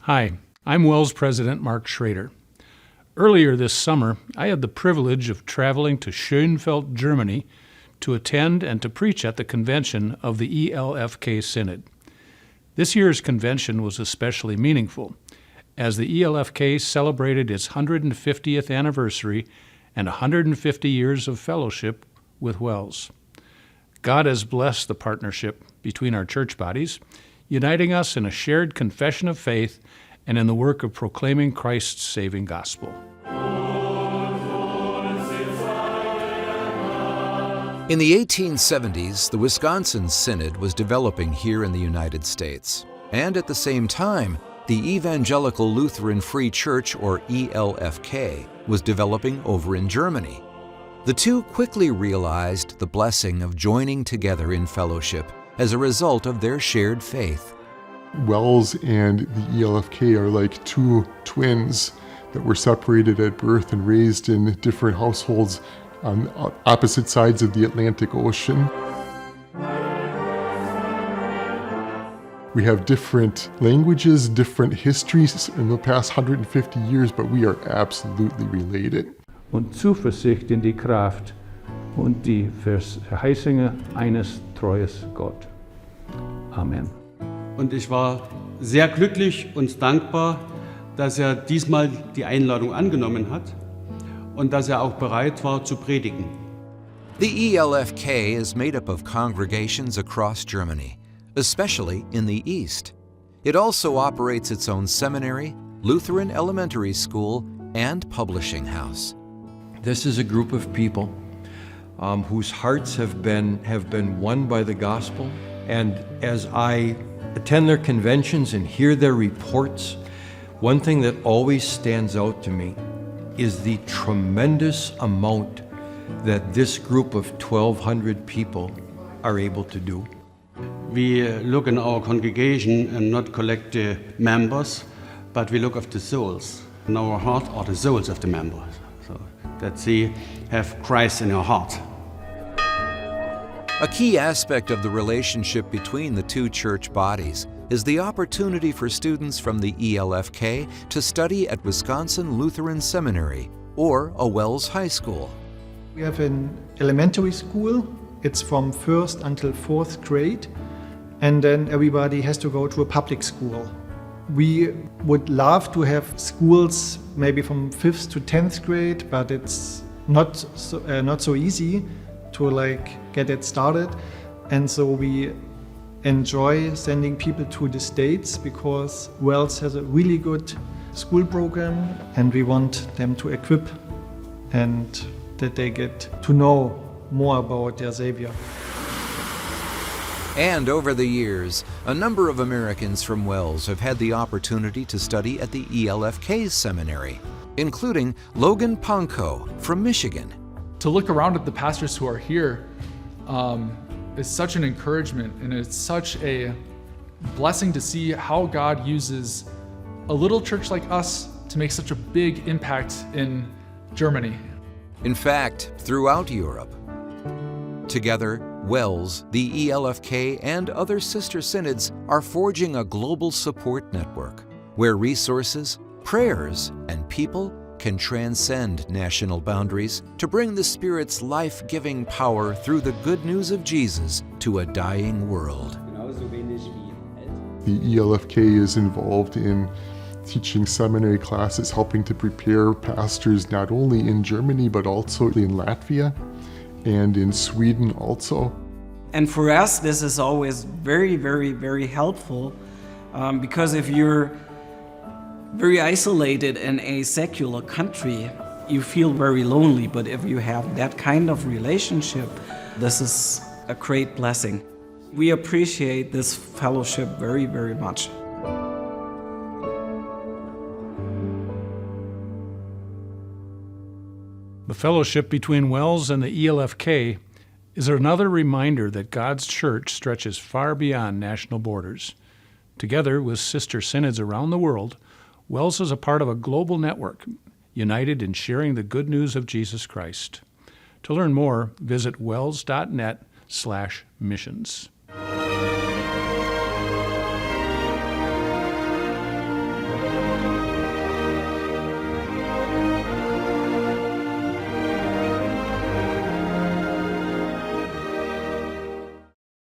Hi, I'm WELS President Mark Schrader. Earlier this summer, I had the privilege of traveling to Schönefeld, Germany, to attend and to preach at the convention of the ELFK Synod. This year's convention was especially meaningful, as the ELFK celebrated its 150th anniversary and 150 years of fellowship with WELS. God has blessed the partnership between our church bodies, uniting us in a shared confession of faith and in the work of proclaiming Christ's saving gospel. In the 1870s, the Wisconsin Synod was developing here in the United States, and at the same time, the Evangelical Lutheran Free Church, or ELFK, was developing over in Germany. The two quickly realized the blessing of joining together in fellowship as a result of their shared faith. WELS and the ELFK are like two twins that were separated at birth and raised in different households on opposite sides of the Atlantic Ocean. We have different languages, different histories in the past 150 years, but we are absolutely related. Und Zuversicht in die Kraft und die Verheißungen eines treues Gott. Amen. Und ich war sehr glücklich und dankbar, dass er diesmal die Einladung angenommen hat und dass er auch bereit war zu predigen. The ELFK is made up of congregations across Germany, especially in the East. It also operates its own seminary, Lutheran elementary school, and publishing house. This is a group of people whose hearts have been won by the gospel, and as I attend their conventions and hear their reports, one thing that always stands out to me is the tremendous amount that this group of 1,200 people are able to do. We look in our congregation and not collect the members, but we look at the souls. In our heart are the souls of the members, so that they have Christ in their heart. A key aspect of the relationship between the two church bodies is the opportunity for students from the ELFK to study at Wisconsin Lutheran Seminary or a WELS high school. We have an elementary school. It's from first until fourth grade, and then everybody has to go to a public school. We would love to have schools maybe from 5th to 10th grade, but it's not so easy to get it started. And so we enjoy sending people to the States because WELS has a really good school program, and we want them to equip and that they get to know more about their Savior. And over the years, a number of Americans from WELS have had the opportunity to study at the ELFK's seminary, including Logan Ponko from Michigan. To look around at the pastors who are here is such an encouragement, and it's such a blessing to see how God uses a little church like us to make such a big impact in Germany. In fact, throughout Europe. Together, WELS, the ELFK, and other sister synods are forging a global support network where resources, prayers, and people can transcend national boundaries to bring the Spirit's life-giving power through the good news of Jesus to a dying world. The ELFK is involved in teaching seminary classes, helping to prepare pastors not only in Germany but also in Latvia and in Sweden also. And for us, this is always very, very, very helpful because if you're very isolated in a secular country, you feel very lonely. But if you have that kind of relationship, this is a great blessing. We appreciate this fellowship very, very much. The fellowship between WELS and the ELFK is another reminder that God's church stretches far beyond national borders. Together with sister synods around the world, WELS is a part of a global network, united in sharing the good news of Jesus Christ. To learn more, visit wels.net/missions.